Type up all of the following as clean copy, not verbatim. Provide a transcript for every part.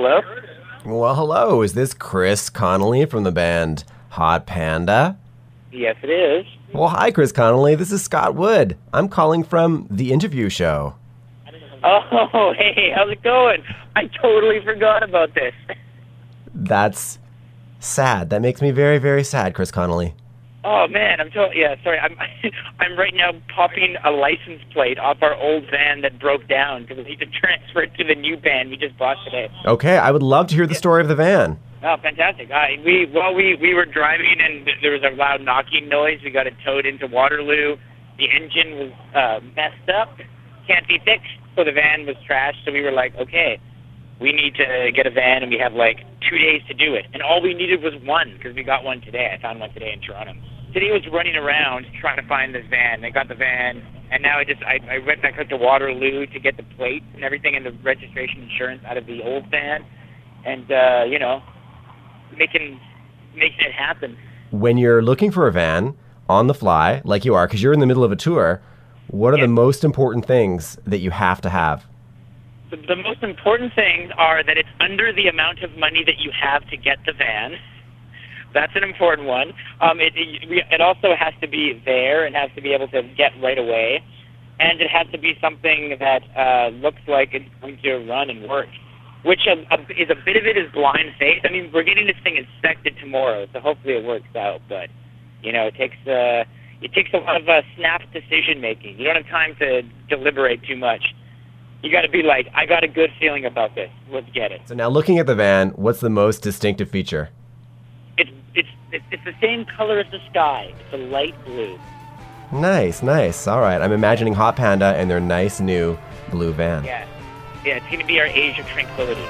Hello? Well, hello. Is this Chris Connolly from the band Hot Panda? Yes, it is. Well, hi, Chris Connolly. This is Scott Wood. I'm calling from The Interview Show. Oh, hey, how's it going? I totally forgot about this. That's sad. That makes me very, very sad, Chris Connolly. Oh, man, sorry. I'm right now popping a license plate off our old van that broke down because we need to transfer it to the new van we just bought today. Okay, I would love to hear the story of the van. Oh, fantastic. We were driving and there was a loud knocking noise. We got it towed into Waterloo. The engine was messed up, can't be fixed, so the van was trashed. So we were like, okay, we need to get a van, and we have like 2 days to do it. And all we needed was one, because we got one today. I found one today in Toronto. Today was running around trying to find this van. I got the van, and now I went back up to Waterloo to get the plate and everything and the registration insurance out of the old van. And, making it happen. When you're looking for a van on the fly, like you are, because you're in the middle of a tour, what are the most important things that you have to have? The most important things are that it's under the amount of money that you have to get the van. That's an important one. It also has to be there and has to be able to get right away. And it has to be something that looks like it's going to run and work, which is a bit of it is blind faith. I mean, we're getting this thing inspected tomorrow, so hopefully it works out. But, it takes a lot of snap decision-making. You don't have time to deliberate too much. You got to be like, I got a good feeling about this. Let's get it. So now looking at the van, what's the most distinctive feature? It's the same color as the sky. It's a light blue. Nice. All right. I'm imagining Hot Panda and their nice new blue van. Yeah, it's going to be our age of tranquility.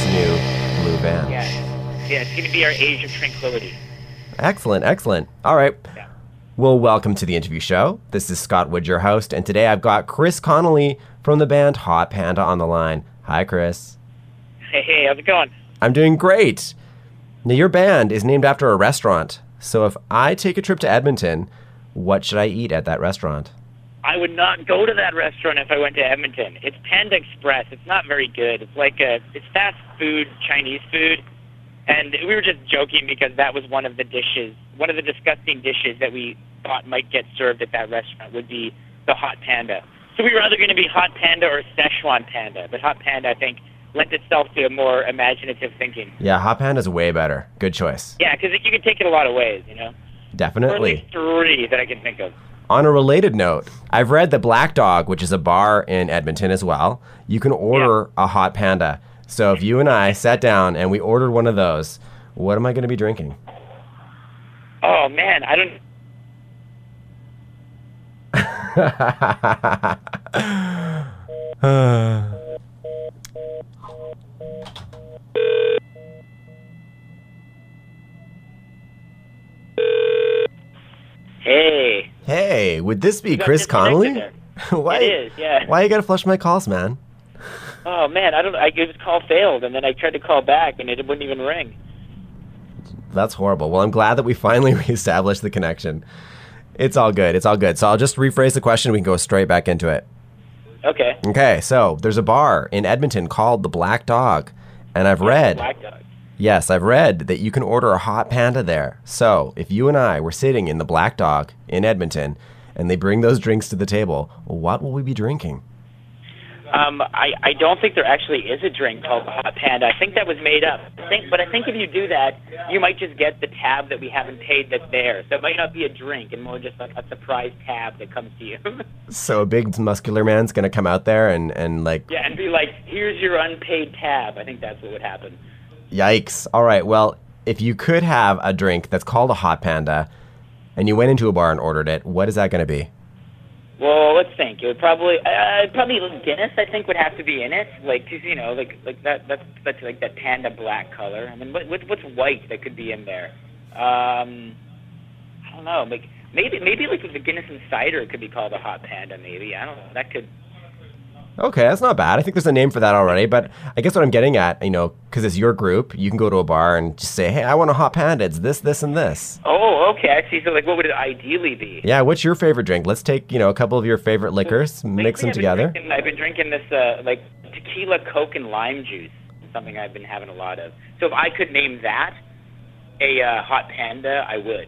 nice new blue van. Yeah, it's going to be our age of tranquility. Excellent, excellent. All right. Yeah. Well, welcome to the interview show. This is Scott Wood, your host, and today I've got Chris Connolly from the band Hot Panda on the line. Hi, Chris. Hey, how's it going? I'm doing great. Now, your band is named after a restaurant, so if I take a trip to Edmonton, what should I eat at that restaurant? I would not go to that restaurant if I went to Edmonton. It's Panda Express. It's not very good. It's fast food, Chinese food. And we were just joking because that was one of the disgusting dishes that we thought might get served at that restaurant would be the Hot Panda. So we were either going to be Hot Panda or Szechuan Panda. But Hot Panda, I think, lent itself to a more imaginative thinking. Yeah, Hot Panda's way better. Good choice. Yeah, because you can take it a lot of ways, you know? Definitely. Or at least 3 that I can think of. On a related note, I've read that Black Dog, which is a bar in Edmonton as well, you can order a Hot Panda. So if you and I sat down and we ordered one of those, what am I going to be drinking? Oh, man, I don't... Hey. Hey, would this be You got Chris Connolly? disconnected Why? It is, yeah. Why you gotta flush my calls, man? Oh, man, this call failed, and then I tried to call back, and it wouldn't even ring. That's horrible. Well, I'm glad that we finally reestablished the connection. It's all good. It's all good. So I'll just rephrase the question. We can go straight back into it. Okay. Okay, so there's a bar in Edmonton called the Black Dog, and I've read... Black Dog. Yes, I've read that you can order a Hot Panda there. So if you and I were sitting in the Black Dog in Edmonton, and they bring those drinks to the table, what will we be drinking? I don't think there actually is a drink called the Hot Panda. I think that was made up. But I think if you do that, you might just get the tab that we haven't paid that's there. So it might not be a drink, and more just like a surprise tab that comes to you. So a big muscular man's going to come out there and like... Yeah, and be like, here's your unpaid tab. I think that's what would happen. Yikes. All right, well, if you could have a drink that's called a Hot Panda, and you went into a bar and ordered it, what is that going to be? Well, let's think. It would probably Guinness. I think would have to be in it, like 'cause, you know, like that. That's like that panda black color. I mean, what's white that could be in there? I don't know. Like maybe like the Guinness and cider could be called a Hot Panda. Maybe I don't know. That could. Okay, that's not bad. I think there's a name for that already. But I guess what I'm getting at, you know, because it's your group, you can go to a bar and just say, hey, I want a Hot Panda. It's this, this, and this. Oh, okay. I see. So, like, what would it ideally be? Yeah, what's your favorite drink? Let's take, you know, a couple of your favorite liquors, mix them together. I've been drinking this, like, tequila, Coke, and lime juice. Something I've been having a lot of. So if I could name that a Hot Panda, I would.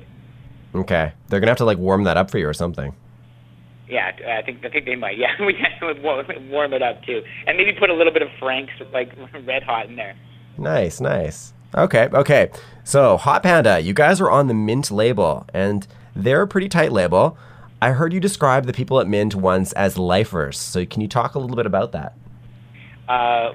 Okay. They're going to have to, like, warm that up for you or something. Yeah, I think they might. Yeah, we can warm it up too, and maybe put a little bit of Frank's like Red Hot in there. Nice, nice. Okay. So Hot Panda, you guys are on the Mint label, and they're a pretty tight label. I heard you describe the people at Mint once as lifers. So can you talk a little bit about that?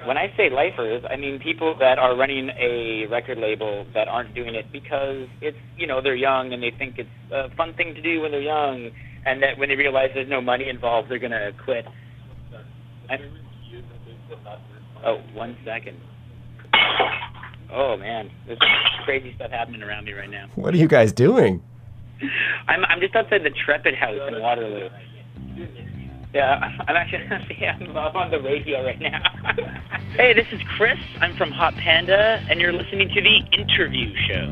When I say lifers, I mean people that are running a record label that aren't doing it because it's, you know, they're young and they think it's a fun thing to do when they're young. And that when they realize there's no money involved, they're going to quit. Oh, 1 second. Oh, man. There's crazy stuff happening around me right now. What are you guys doing? I'm just outside the Trepid House in Waterloo. Yeah, I'm actually I'm on the radio right now. Hey, this is Chris. I'm from Hot Panda, and you're listening to The Interview Show.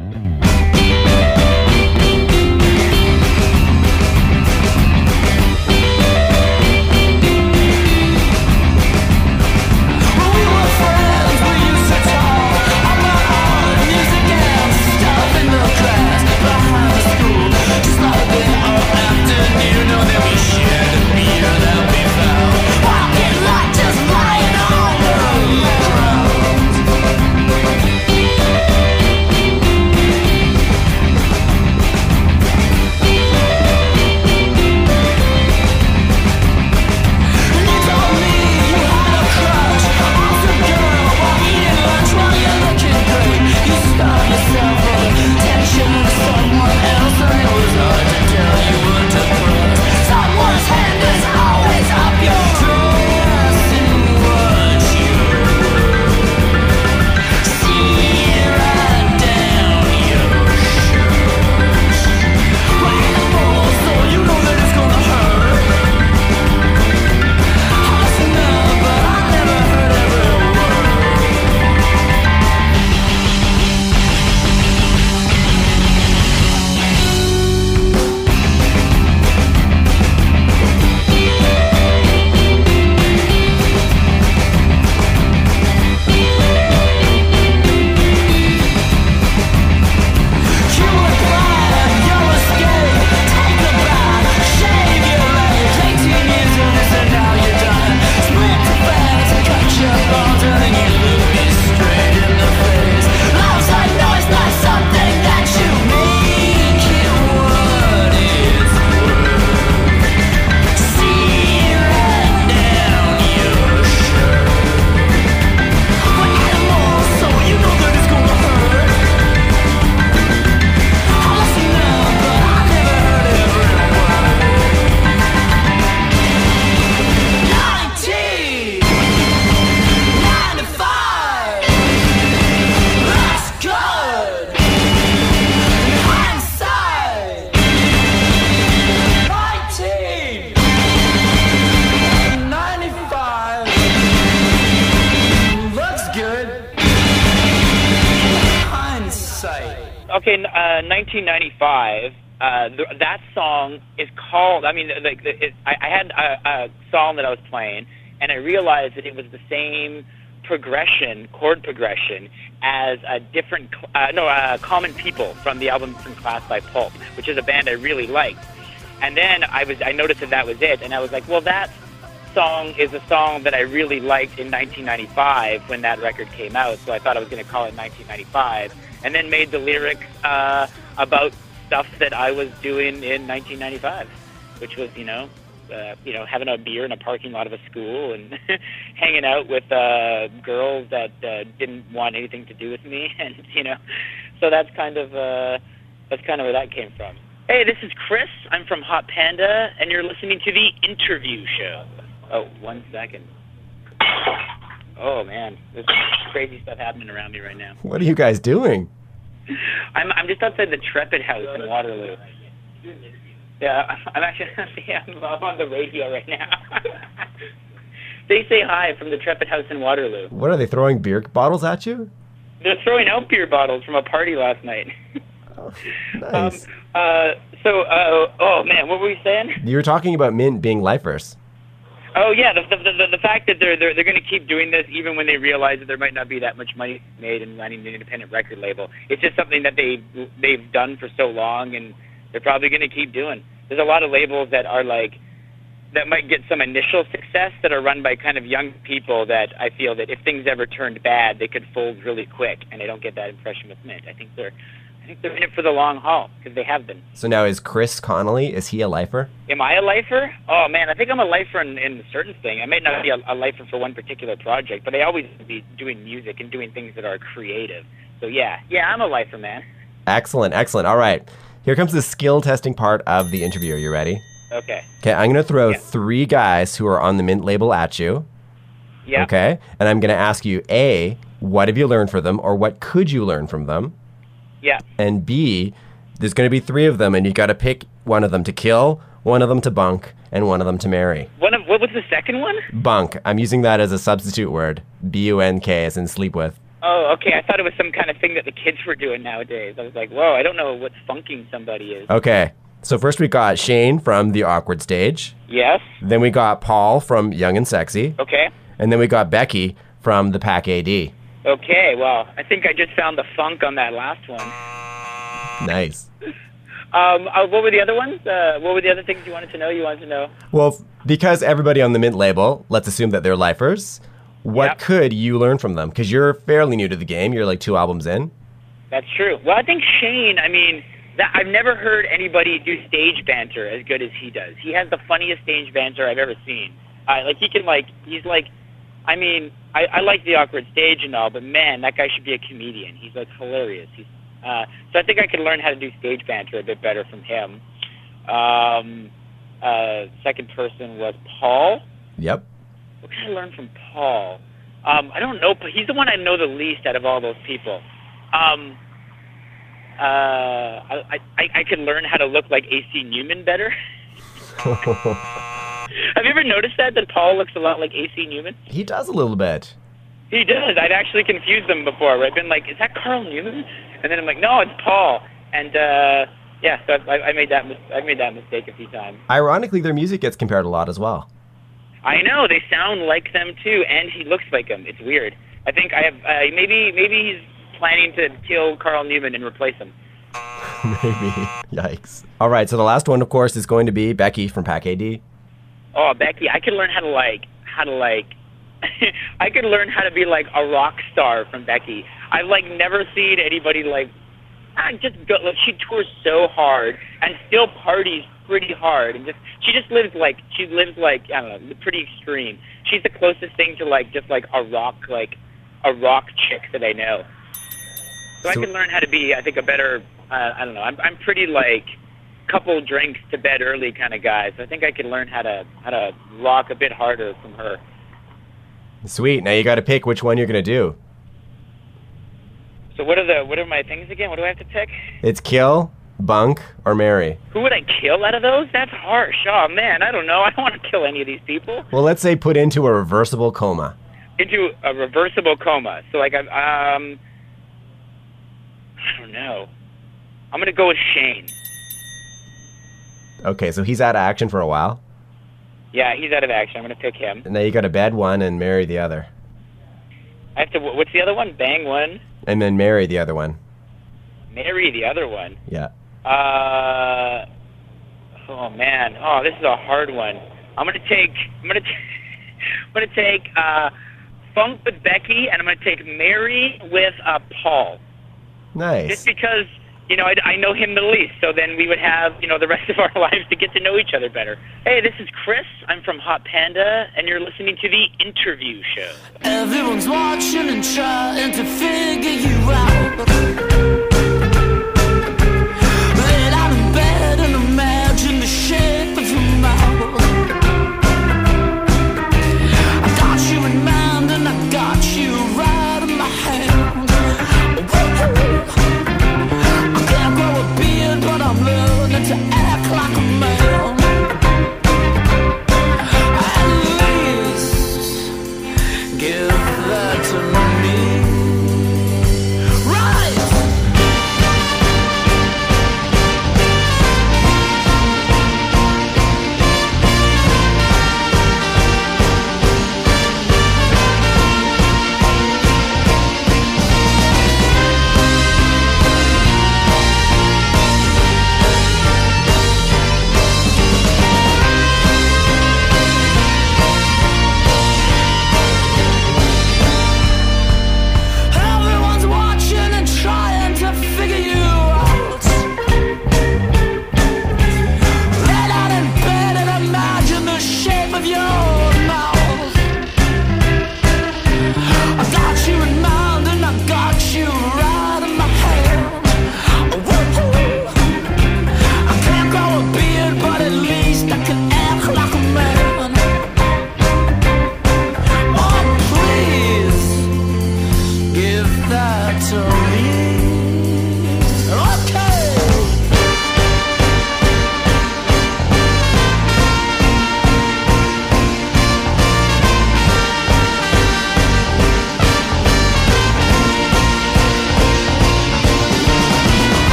okay, 1995. That song is called. I mean, I had a song that I was playing, and I realized that it was the same chord progression as a different, Common People from the album From Class by Pulp, which is a band I really liked. And then I noticed that was it, and I was like, well, that song is a song that I really liked in 1995 when that record came out, so I thought I was going to call it 1995, and then made the lyrics about stuff that I was doing in 1995, which was, having a beer in a parking lot of a school and hanging out with girls that didn't want anything to do with me, and so that's kind of where that came from. Hey, this is Chris. I'm from Hot Panda, and you're listening to The Interview Show. Oh, 1 second. Oh, man. There's crazy stuff happening around me right now. What are you guys doing? I'm just outside the Trepid House in Waterloo. Yeah, I'm actually I'm on the radio right now. They say hi from the Trepid House in Waterloo. What, are they throwing beer bottles at you? They're throwing out beer bottles from a party last night. Oh, nice. Oh, man, what were we saying? You were talking about Mint being lifers. Oh yeah, the fact that they're going to keep doing this even when they realize that there might not be that much money made in running an independent record label. It's just something that they've done for so long, and they're probably going to keep doing. There's a lot of labels that are that might get some initial success that are run by kind of young people that I feel that if things ever turned bad, they could fold really quick, and I don't get that impression with Mint. I think they're in it for the long haul, because they have been. So now is Chris Connolly, is he a lifer? Am I a lifer? Oh, man, I think I'm a lifer in a certain thing. I may not be a lifer for one particular project, but I always be doing music and doing things that are creative. So, yeah, I'm a lifer, man. Excellent. All right. Here comes the skill testing part of the interview. Are you ready? Okay. Okay, I'm going to throw 3 guys who are on the Mint label at you. Yeah. Okay, and I'm going to ask you, A, what have you learned from them, or what could you learn from them? Yeah. And B, there's going to be 3 of them, and you got to pick one of them to kill, one of them to bunk, and one of them to marry. What was the second one? Bunk. I'm using that as a substitute word. B-U-N-K, as in sleep with. Oh, okay. I thought it was some kind of thing that the kids were doing nowadays. I was like, whoa, I don't know what funking somebody is. Okay. So first we got Shane from The Awkward Stage. Yes. Then we got Paul from Young and Sexy. Okay. And then we got Becky from the Pack A.D. Okay, well, I think I just found the funk on that last one. Nice. What were the other ones? What were the other things you wanted to know? Well, because everybody on the Mint label, let's assume that they're lifers, what could you learn from them? Because you're fairly new to the game. You're like 2 albums in. That's true. Well, I think Shane, I've never heard anybody do stage banter as good as he does. He has the funniest stage banter I've ever seen. I like The Awkward Stage and all, but man, that guy should be a comedian. He's hilarious. So I think I could learn how to do stage banter a bit better from him. Second person was Paul. Yep. What can I learn from Paul? I don't know, but he's the one I know the least out of all those people. I could learn how to look like A.C. Newman better. Have you ever noticed that Paul looks a lot like A.C. Newman? He does a little bit. He does. I'd actually confused them before. I've been like, is that Carl Newman? And then I'm like, no, it's Paul. And so I made that mistake a few times. Ironically, their music gets compared a lot as well. I know, they sound like them too, and he looks like them. It's weird. I think I have maybe he's planning to kill Carl Newman and replace him. Maybe. Yikes. All right, so the last one, of course, is going to be Becky from Pack A.D. Oh, Becky, I could learn how to I could learn how to be like a rock star from Becky. I've never seen anybody she tours so hard and still parties pretty hard, and she lives like I don't know, pretty extreme. She's the closest thing to a rock chick that I know. So I can learn how to be, I think, a better I don't know. I'm pretty couple drinks to bed early kind of guy. So I think I could learn how to rock a bit harder from her. Sweet. Now you got to pick which one you're gonna do. So what are my things again? What do I have to pick? It's kill, bunk, or marry. Who would I kill out of those? That's harsh. Oh man, I don't know. I don't want to kill any of these people. Well, let's say put into a reversible coma. Into a reversible coma. So I don't know. I'm gonna go with Shane. Okay, so he's out of action for a while. Yeah, he's out of action. I'm gonna pick him. And now you got to bed one and marry the other. I have to. What's the other one? Bang one. And then marry the other one. Marry the other one. Yeah. Oh man. Oh, this is a hard one. I'm gonna take Funk with Becky, and I'm gonna take Mary with Paul. Nice. Just because, I know him the least, so then we would have, the rest of our lives to get to know each other better. Hey, this is Chris. I'm from Hot Panda, and you're listening to The Interview Show. Everyone's watching and trying to figure you out. Lay down in bed and imagine the shape of your mouth. I got you in mind and I got you right in my hand. I can't grow a beard, but I'm learning to act like a man. At least give that to me. Right! Everyone's watching and trying to figure you out. Lay down in bed and imagine the shape of your mouth. I got you in mind and I got you right in my hand. Woo-hoo. I can't grow a beard, but at least I can act like a man. Oh, please. Give that to me. Okay.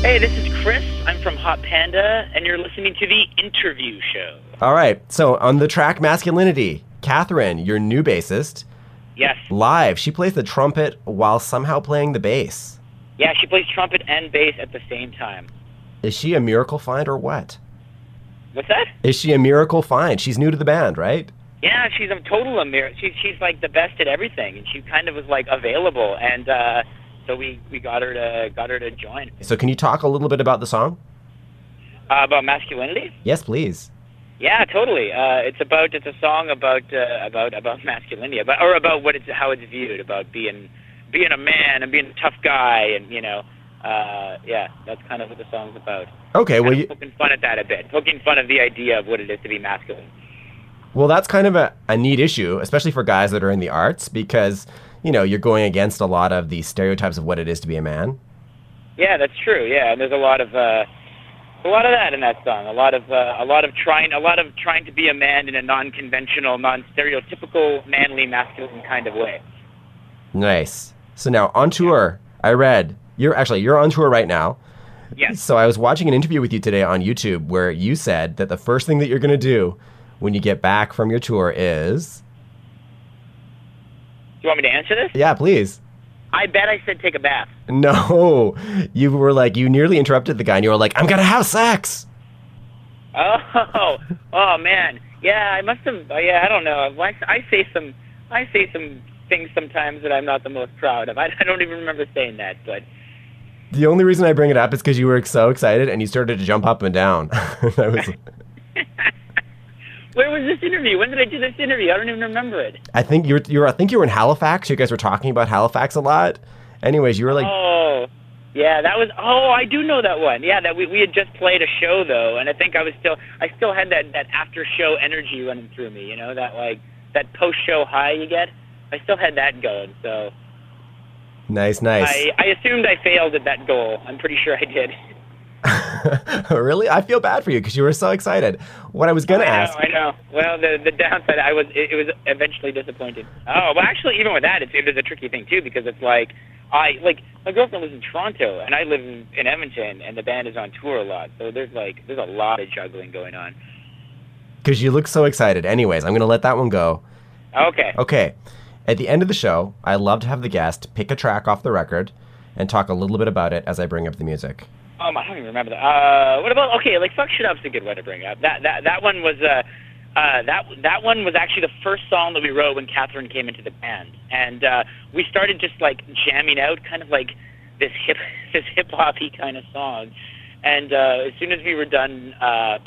Hey, this is Chris. I'm from Hot Panda, and you're listening to The Interview Show. All right. So on the track Masculinity, Catherine, your new bassist, Yes. live, she plays the trumpet while somehow playing the bass. Yeah, she plays trumpet and bass at the same time. Is she a miracle find or what? What's that? Is she a miracle find? She's new to the band, right? Yeah, she's a total miracle. She's like the best at everything, and she kind of was like available, and so we got her to join. So can you talk a little bit about the song? About masculinity? Yes, please. Yeah, totally. It's a song about masculinity, about how it's viewed, about being a man and being a tough guy, and yeah, that's kind of what the song's about. Okay, well, poking fun at that a bit, poking fun of the idea of what it is to be masculine. Well, that's kind of a neat issue, especially for guys that are in the arts, because, you're going against a lot of the stereotypes of what it is to be a man. Yeah, that's true. Yeah, and there's a lot of that in that song. A lot of trying to be a man in a non-conventional, non-stereotypical, manly, masculine kind of way. Nice. So now on tour, I read you're on tour right now. Yes. So I was watching an interview with you today on YouTube where you said that the first thing that you're going to do when you get back from your tour is... Do you want me to answer this? Yeah, please. I bet I said take a bath. No. You were like, you nearly interrupted the guy and you were like, I'm going to have sex. Oh man. Yeah, I must have. Yeah, I don't know. I say some things sometimes that I'm not the most proud of. I don't even remember saying that, but... The only reason I bring it up is because you were so excited and you started to jump up and down. That was... Where was this interview? When did I do this interview? I don't even remember it. I think you were in Halifax. You guys were talking about Halifax a lot. Anyways, you were like... Oh, yeah, that was... Oh, I do know that one. Yeah, that we had just played a show, though, and I think I still had that after-show energy running through me, you know, that post-show high you get. I still had that going, so... Nice. I assumed I failed at that goal. I'm pretty sure I did. Really? I feel bad for you because you were so excited. What I was going to ask... I know. Well, the downside, it was eventually disappointed. Oh, well, actually, even with that, it was a tricky thing, too, because it's like, my girlfriend lives in Toronto, and I live in Edmonton, and the band is on tour a lot, so there's a lot of juggling going on. Because you look so excited. Anyways, I'm going to let that one go. Okay. At the end of the show, I love to have the guest pick a track off the record and talk a little bit about it as I bring up the music. I don't even remember that. What about Fuck Shit Up's a good one to bring up. That one was that one was actually the first song that we wrote when Catherine came into the band, and we started just like jamming out, kind of like this hip hoppy kind of song. And as soon as we were done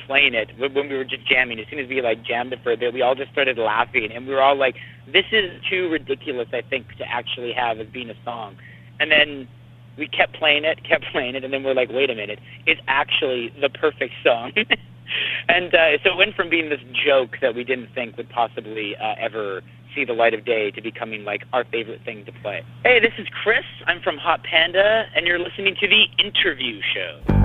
playing it, when we were just jamming, as soon as we like jammed it for a bit, we all just started laughing, and we were all like, "This is too ridiculous, I think, to actually have as being a song." And then we kept playing it, and then we're like, "Wait a minute, it's actually the perfect song." And so it went from being this joke that we didn't think would possibly ever see the light of day to becoming like our favorite thing to play. Hey, this is Chris. I'm from Hot Panda, and you're listening to The Interview Show.